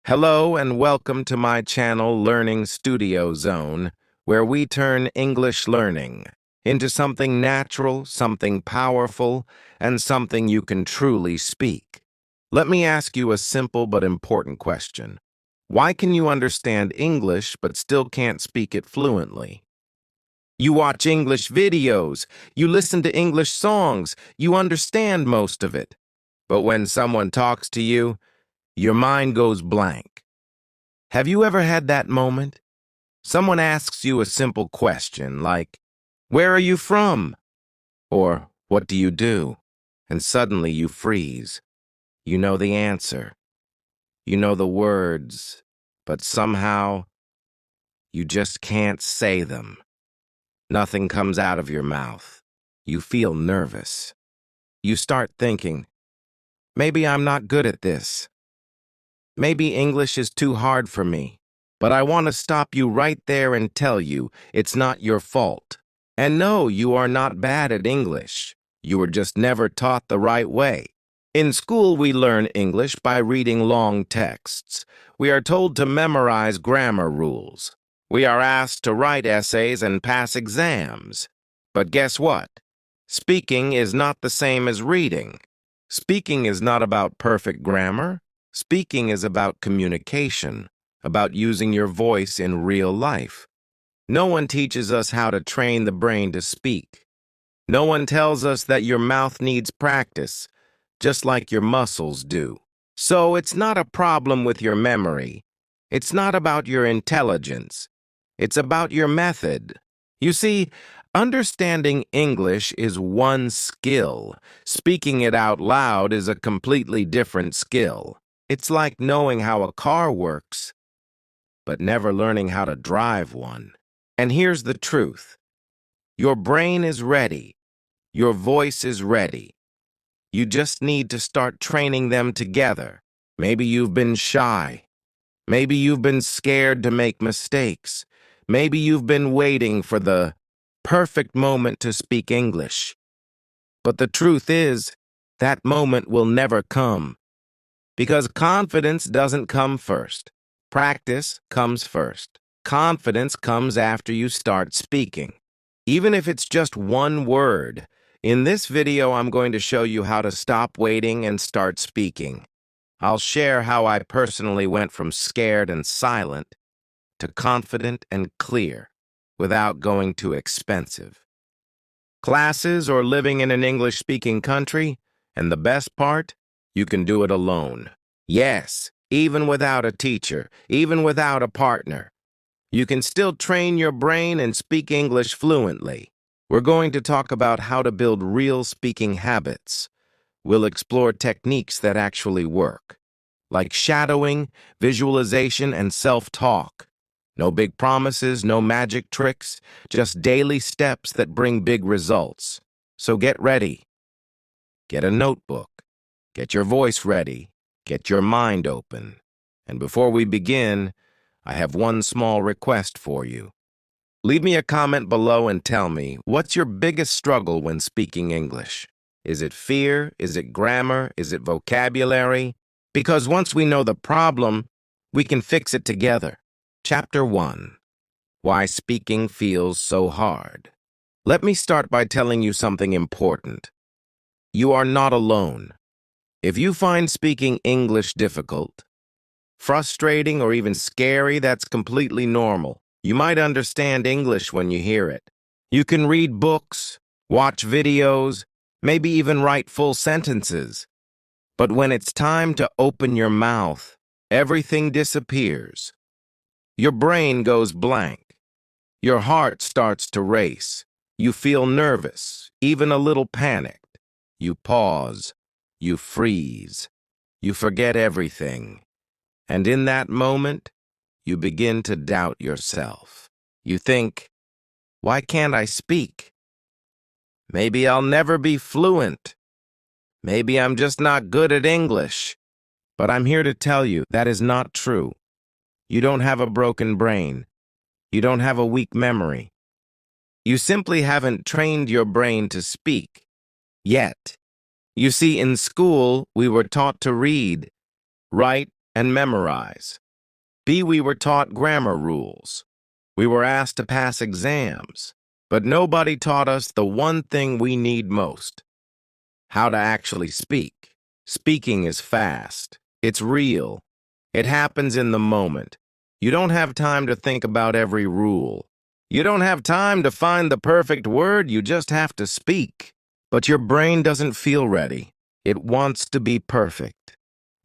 Hello and welcome to my channel Learning Studio Zone, where we turn English learning into something natural, something powerful, and something you can truly speak. Let me ask you a simple but important question. Why can you understand English but still can't speak it fluently? You watch English videos, you listen to English songs, you understand most of it. But when someone talks to you, your mind goes blank. Have you ever had that moment? Someone asks you a simple question like, "Where are you from?" Or, "What do you do?" And suddenly you freeze. You know the answer. You know the words, but somehow you just can't say them. Nothing comes out of your mouth. You feel nervous. You start thinking, maybe I'm not good at this. Maybe English is too hard for me. But I want to stop you right there and tell you it's not your fault. And no, you are not bad at English. You were just never taught the right way. In school, we learn English by reading long texts. We are told to memorize grammar rules. We are asked to write essays and pass exams. But guess what? Speaking is not the same as reading. Speaking is not about perfect grammar. Speaking is about communication, about using your voice in real life. No one teaches us how to train the brain to speak. No one tells us that your mouth needs practice, just like your muscles do. So it's not a problem with your memory. It's not about your intelligence. It's about your method. You see, understanding English is one skill. Speaking it out loud is a completely different skill. It's like knowing how a car works, but never learning how to drive one. And here's the truth. Your brain is ready. Your voice is ready. You just need to start training them together. Maybe you've been shy. Maybe you've been scared to make mistakes. Maybe you've been waiting for the perfect moment to speak English. But the truth is, that moment will never come. Because confidence doesn't come first. Practice comes first. Confidence comes after you start speaking. Even if it's just one word, in this video I'm going to show you how to stop waiting and start speaking. I'll share how I personally went from scared and silent to confident and clear without going too expensive. Classes or living in an English-speaking country, and the best part, you can do it alone. Yes, even without a teacher, even without a partner. You can still train your brain and speak English fluently. We're going to talk about how to build real speaking habits. We'll explore techniques that actually work, like shadowing, visualization, and self-talk. No big promises, no magic tricks, just daily steps that bring big results. So get ready. Get a notebook. Get your voice ready. Get your mind open. And before we begin, I have one small request for you. Leave me a comment below and tell me, what's your biggest struggle when speaking English? Is it fear? Is it grammar? Is it vocabulary? Because once we know the problem, we can fix it together. Chapter 1. Why Speaking Feels So Hard. Let me start by telling you something important. You are not alone. If you find speaking English difficult, frustrating, or even scary, that's completely normal. You might understand English when you hear it. You can read books, watch videos, maybe even write full sentences. But when it's time to open your mouth, everything disappears. Your brain goes blank. Your heart starts to race. You feel nervous, even a little panicked. You pause. You freeze. You forget everything. And in that moment, you begin to doubt yourself. You think, why can't I speak? Maybe I'll never be fluent. Maybe I'm just not good at English. But I'm here to tell you that is not true. You don't have a broken brain. You don't have a weak memory. You simply haven't trained your brain to speak yet. You see, in school, we were taught to read, write, and memorize. B, we were taught grammar rules. We were asked to pass exams, but nobody taught us the one thing we need most: how to actually speak. Speaking is fast. It's real. It happens in the moment. You don't have time to think about every rule. You don't have time to find the perfect word. You just have to speak. But your brain doesn't feel ready. It wants to be perfect.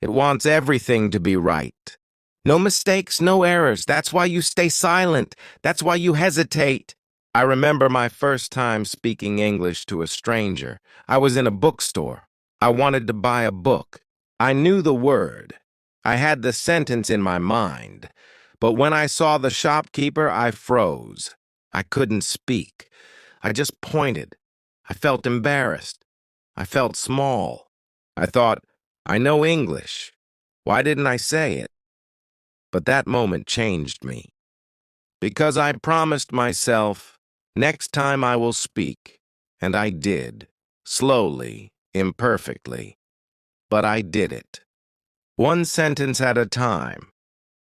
It wants everything to be right. No mistakes, no errors. That's why you stay silent. That's why you hesitate. I remember my first time speaking English to a stranger. I was in a bookstore. I wanted to buy a book. I knew the word. I had the sentence in my mind. But when I saw the shopkeeper, I froze. I couldn't speak. I just pointed. I felt embarrassed. I felt small. I thought, I know English. Why didn't I say it? But that moment changed me. Because I promised myself, next time I will speak. And I did. Slowly, imperfectly. But I did it. One sentence at a time.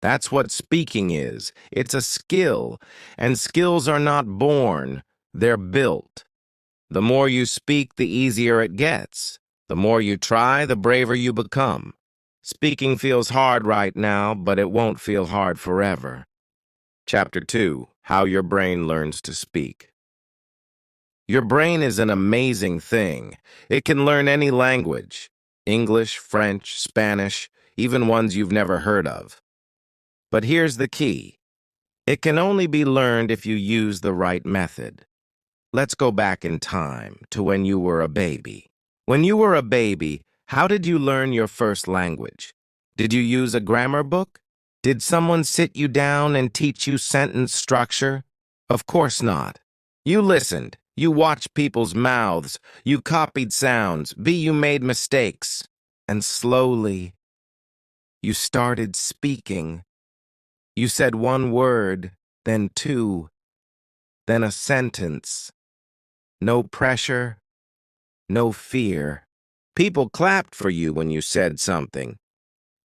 That's what speaking is. It's a skill, and skills are not born, they're built. The more you speak, the easier it gets. The more you try, the braver you become. Speaking feels hard right now, but it won't feel hard forever. Chapter 2: How Your Brain Learns to Speak. Your brain is an amazing thing. It can learn any language: English, French, Spanish, even ones you've never heard of. But here's the key. It can only be learned if you use the right method. Let's go back in time to when you were a baby. When you were a baby, how did you learn your first language? Did you use a grammar book? Did someone sit you down and teach you sentence structure? Of course not. You listened. You watched people's mouths. You copied sounds. You made mistakes. And slowly, you started speaking. You said one word, then two, then a sentence. No pressure, no fear. People clapped for you when you said something,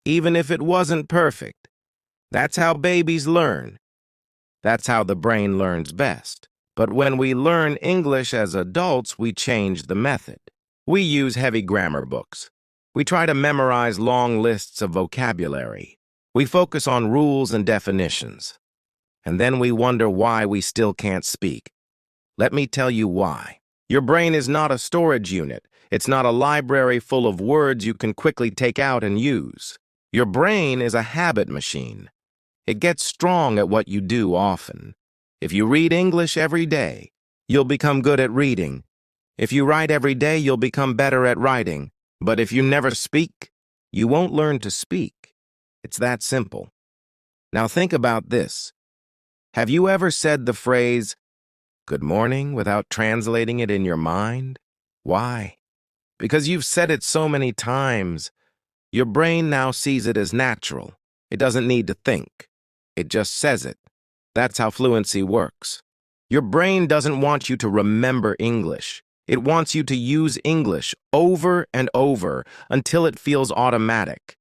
even if it wasn't perfect. That's how babies learn. That's how the brain learns best. But when we learn English as adults, we change the method. We use heavy grammar books. We try to memorize long lists of vocabulary. We focus on rules and definitions. And then we wonder why we still can't speak. Let me tell you why. Your brain is not a storage unit. It's not a library full of words you can quickly take out and use. Your brain is a habit machine. It gets strong at what you do often. If you read English every day, you'll become good at reading. If you write every day, you'll become better at writing. But if you never speak, you won't learn to speak. It's that simple. Now think about this. Have you ever said the phrase, "Good morning," without translating it in your mind? Why? Because you've said it so many times. Your brain now sees it as natural. It doesn't need to think. It just says it. That's how fluency works. Your brain doesn't want you to remember English. It wants you to use English over and over until it feels automatic.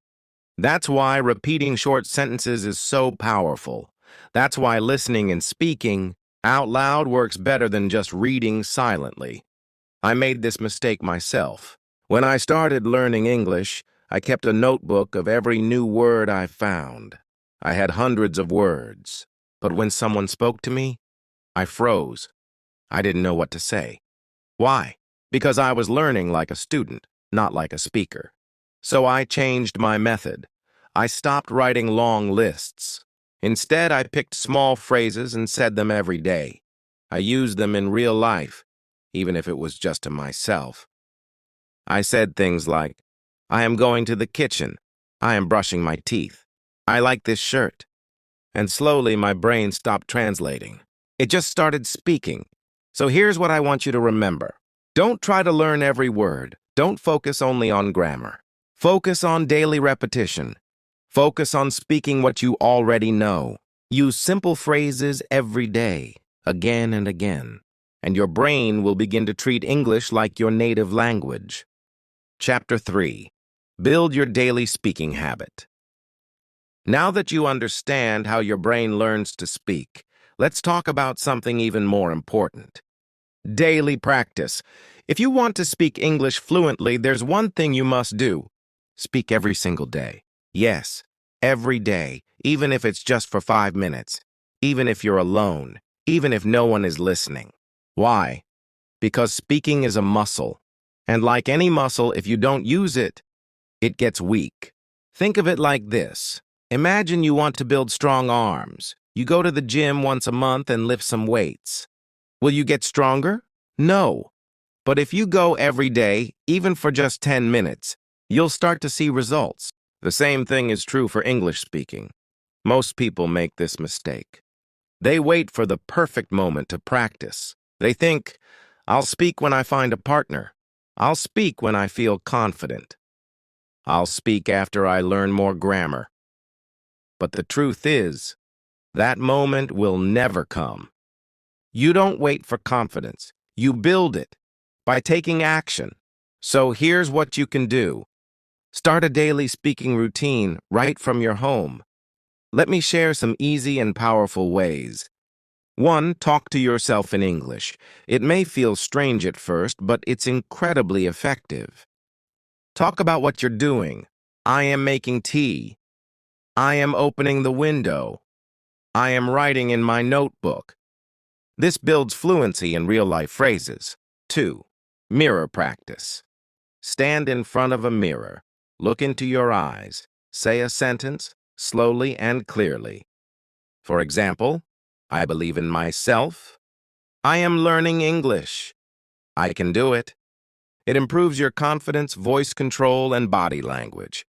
That's why repeating short sentences is so powerful. That's why listening and speaking out loud works better than just reading silently. I made this mistake myself. When I started learning English, I kept a notebook of every new word I found. I had hundreds of words. But when someone spoke to me, I froze. I didn't know what to say. Why? Because I was learning like a student, not like a speaker. So I changed my method. I stopped writing long lists. Instead, I picked small phrases and said them every day. I used them in real life, even if it was just to myself. I said things like, "I am going to the kitchen. I am brushing my teeth. I like this shirt." And slowly, my brain stopped translating. It just started speaking. So here's what I want you to remember. Don't try to learn every word. Don't focus only on grammar. Focus on daily repetition. Focus on speaking what you already know. Use simple phrases every day, again and again, and your brain will begin to treat English like your native language. Chapter 3: Build your daily speaking habit. Now that you understand how your brain learns to speak, let's talk about something even more important. Daily practice. If you want to speak English fluently, there's one thing you must do. Speak every single day. Yes, every day, even if it's just for 5 minutes, even if you're alone, even if no one is listening. Why? Because speaking is a muscle. And like any muscle, if you don't use it, it gets weak. Think of it like this. Imagine you want to build strong arms. You go to the gym once a month and lift some weights. Will you get stronger? No. But if you go every day, even for just 10 minutes, you'll start to see results. The same thing is true for English speaking. Most people make this mistake. They wait for the perfect moment to practice. They think, I'll speak when I find a partner. I'll speak when I feel confident. I'll speak after I learn more grammar. But the truth is, that moment will never come. You don't wait for confidence. You build it by taking action. So here's what you can do. Start a daily speaking routine right from your home. Let me share some easy and powerful ways. 1. Talk to yourself in English. It may feel strange at first, but it's incredibly effective. Talk about what you're doing. I am making tea. I am opening the window. I am writing in my notebook. This builds fluency in real-life phrases. 2. Mirror practice. Stand in front of a mirror. Look into your eyes. Say a sentence slowly and clearly. For example, I believe in myself. I am learning English. I can do it. It improves your confidence, voice control, and body language.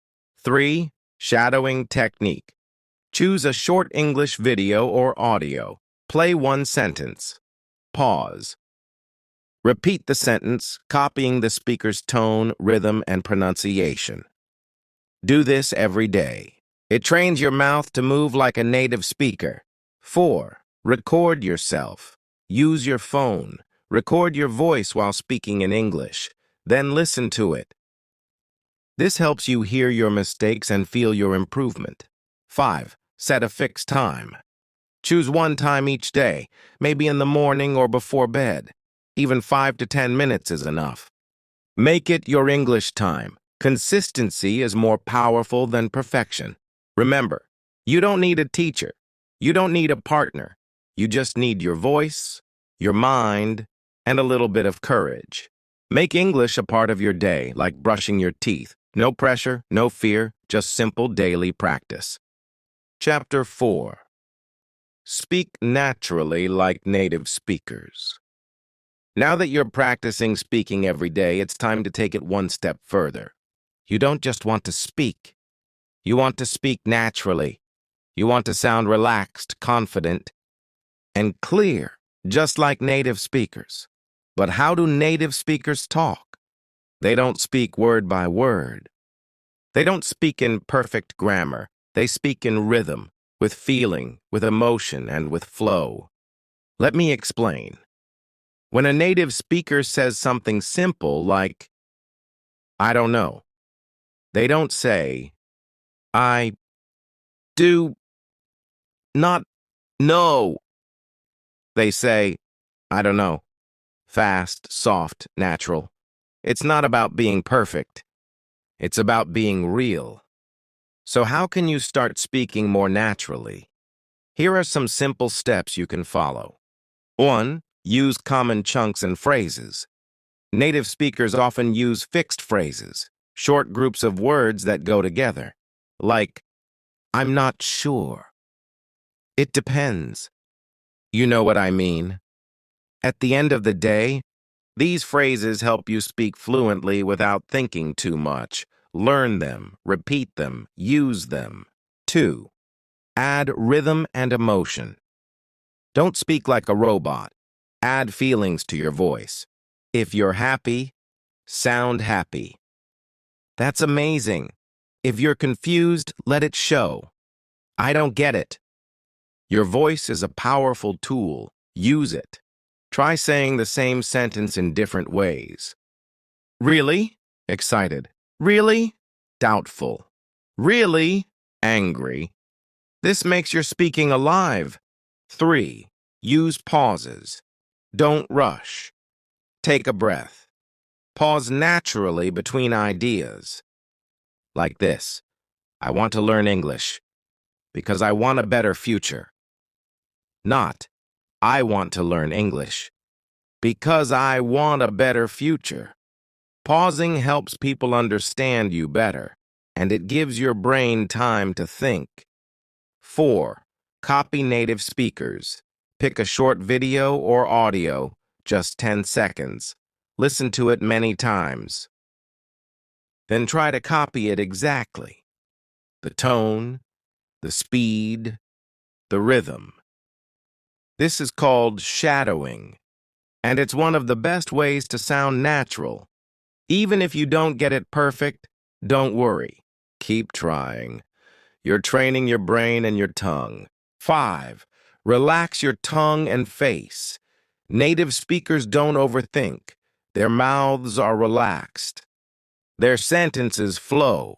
3. Shadowing technique. Choose a short English video or audio. Play one sentence. Pause. Repeat the sentence, copying the speaker's tone, rhythm, and pronunciation. Do this every day. It trains your mouth to move like a native speaker. 4. Record yourself. Use your phone. Record your voice while speaking in English. Then listen to it. This helps you hear your mistakes and feel your improvement. 5. Set a fixed time. Choose one time each day, maybe in the morning or before bed. Even 5 to 10 minutes is enough. Make it your English time. Consistency is more powerful than perfection. Remember, you don't need a teacher. You don't need a partner. You just need your voice, your mind, and a little bit of courage. Make English a part of your day, like brushing your teeth. No pressure, no fear, just simple daily practice. Chapter 4. Speak naturally like native speakers. Now that you're practicing speaking every day, it's time to take it one step further. You don't just want to speak. You want to speak naturally. You want to sound relaxed, confident, and clear, just like native speakers. But how do native speakers talk? They don't speak word by word. They don't speak in perfect grammar. They speak in rhythm, with feeling, with emotion, and with flow. Let me explain. When a native speaker says something simple like, I don't know, they don't say, I do not know. They say, I don't know. Fast, soft, natural. It's not about being perfect. It's about being real. So how can you start speaking more naturally? Here are some simple steps you can follow. 1. Use common chunks and phrases. Native speakers often use fixed phrases, short groups of words that go together, like, I'm not sure. It depends. You know what I mean? At the end of the day, these phrases help you speak fluently without thinking too much. Learn them, repeat them, use them. 2. Add rhythm and emotion. Don't speak like a robot. Add feelings to your voice. If you're happy, sound happy. That's amazing. If you're confused, let it show. I don't get it. Your voice is a powerful tool. Use it. Try saying the same sentence in different ways. Really? Excited. Really? Doubtful. Really? Angry. This makes your speaking alive. 3. Use pauses. Don't rush. Take a breath. Pause naturally between ideas. Like this. I want to learn English because I want a better future. Not, I want to learn English because I want a better future. Pausing helps people understand you better, and it gives your brain time to think. 4. Copy native speakers. Pick a short video or audio, just 10 seconds. Listen to it many times. Then try to copy it exactly. The tone, the speed, the rhythm. This is called shadowing, and it's one of the best ways to sound natural. Even if you don't get it perfect, don't worry. Keep trying. You're training your brain and your tongue. 5. Relax your tongue and face. Native speakers don't overthink. Their mouths are relaxed. Their sentences flow.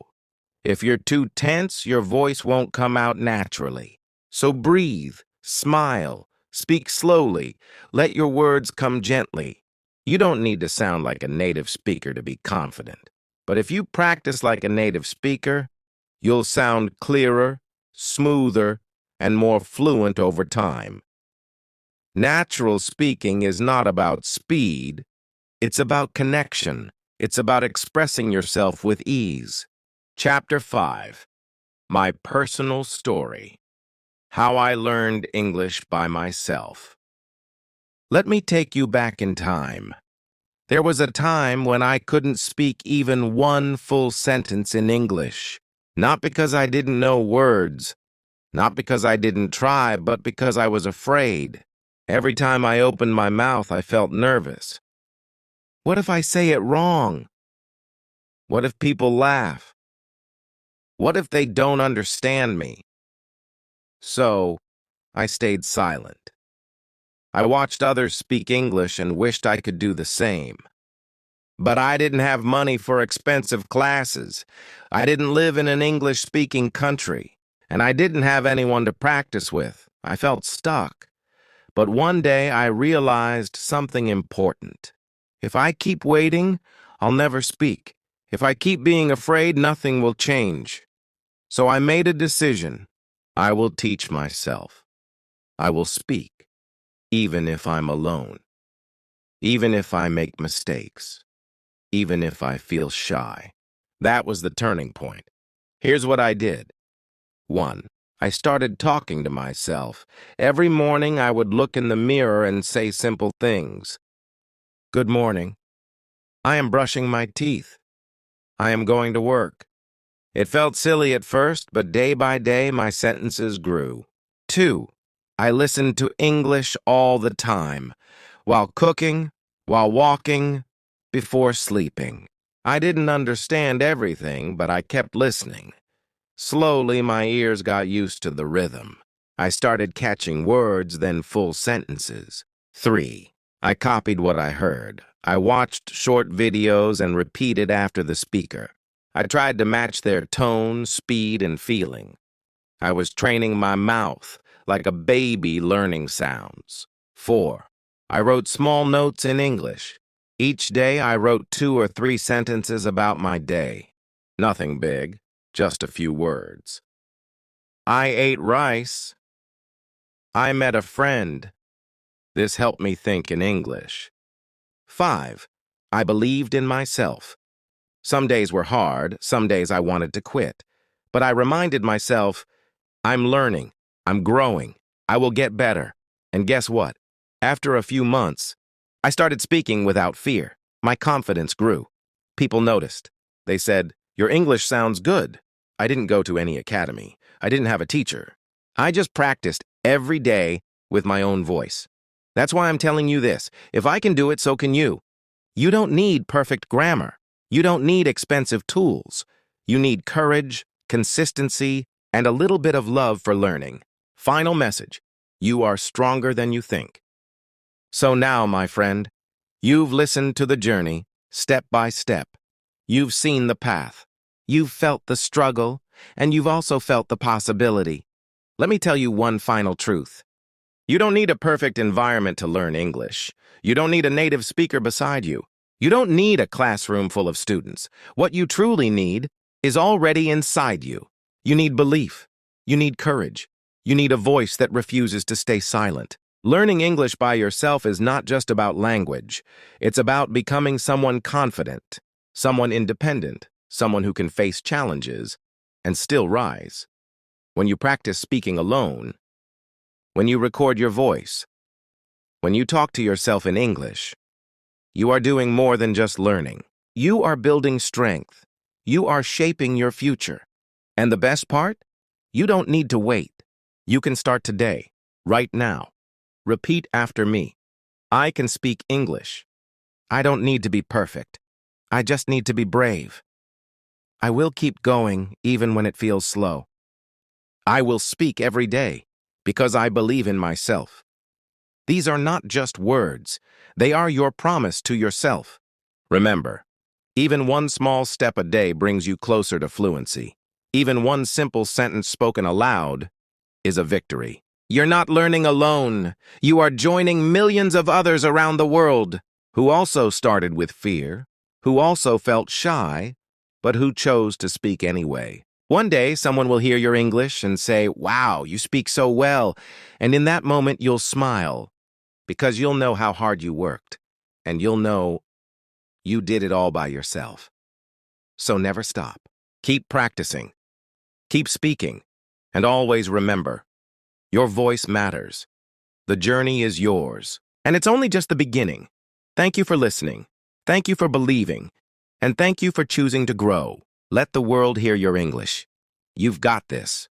If you're too tense, your voice won't come out naturally. So breathe, smile, speak slowly. Let your words come gently. You don't need to sound like a native speaker to be confident. But if you practice like a native speaker, you'll sound clearer, smoother, and more fluent over time. Natural speaking is not about speed. It's about connection. It's about expressing yourself with ease. Chapter 5. My Personal Story. How I Learned English by Myself. Let me take you back in time. There was a time when I couldn't speak even one full sentence in English. Not because I didn't know words, not because I didn't try, but because I was afraid. Every time I opened my mouth, I felt nervous. What if I say it wrong? What if people laugh? What if they don't understand me? So, I stayed silent. I watched others speak English and wished I could do the same. But I didn't have money for expensive classes. I didn't live in an English-speaking country, and I didn't have anyone to practice with. I felt stuck. But one day I realized something important. If I keep waiting, I'll never speak. If I keep being afraid, nothing will change. So I made a decision. I will teach myself. I will speak, even if I'm alone, even if I make mistakes, even if I feel shy. That was the turning point. Here's what I did. 1. I started talking to myself. Every morning I would look in the mirror and say simple things. Good morning. I am brushing my teeth. I am going to work. It felt silly at first, but day by day my sentences grew. 2. I listened to English all the time, while cooking, while walking, before sleeping. I didn't understand everything, but I kept listening. Slowly, my ears got used to the rhythm. I started catching words, then full sentences. 3. I copied what I heard. I watched short videos and repeated after the speaker. I tried to match their tone, speed, and feeling. I was training my mouth like a baby learning sounds. 4. I wrote small notes in English. Each day I wrote 2 or 3 sentences about my day. Nothing big, just a few words. I ate rice. I met a friend. This helped me think in English. 5. I believed in myself. Some days were hard, some days I wanted to quit. But I reminded myself, I'm learning, I'm growing, I will get better. And guess what? After a few months, I started speaking without fear. My confidence grew. People noticed. They said, your English sounds good. I didn't go to any academy. I didn't have a teacher. I just practiced every day with my own voice. That's why I'm telling you this. If I can do it, so can you. You don't need perfect grammar. You don't need expensive tools. You need courage, consistency, and a little bit of love for learning. Final message. You are stronger than you think. So now, my friend, you've listened to the journey, step by step. You've seen the path. You've felt the struggle, and you've also felt the possibility. Let me tell you one final truth. You don't need a perfect environment to learn English. You don't need a native speaker beside you. You don't need a classroom full of students. What you truly need is already inside you. You need belief. You need courage. You need a voice that refuses to stay silent. Learning English by yourself is not just about language. It's about becoming someone confident, someone independent, someone who can face challenges and still rise. When you practice speaking alone, when you record your voice, when you talk to yourself in English, you are doing more than just learning. You are building strength. You are shaping your future. And the best part? You don't need to wait. You can start today, right now. Repeat after me. I can speak English. I don't need to be perfect. I just need to be brave. I will keep going even when it feels slow. I will speak every day because I believe in myself. These are not just words. They are your promise to yourself. Remember, even one small step a day brings you closer to fluency. Even one simple sentence spoken aloud is a victory. You're not learning alone. You are joining millions of others around the world who also started with fear, who also felt shy, but who chose to speak anyway. One day, someone will hear your English and say, "Wow, you speak so well." And in that moment, you'll smile because you'll know how hard you worked, and you'll know you did it all by yourself. So never stop. Keep practicing. Keep speaking. And always remember, your voice matters. The journey is yours. And it's only just the beginning. Thank you for listening. Thank you for believing. And thank you for choosing to grow. Let the world hear your English. You've got this.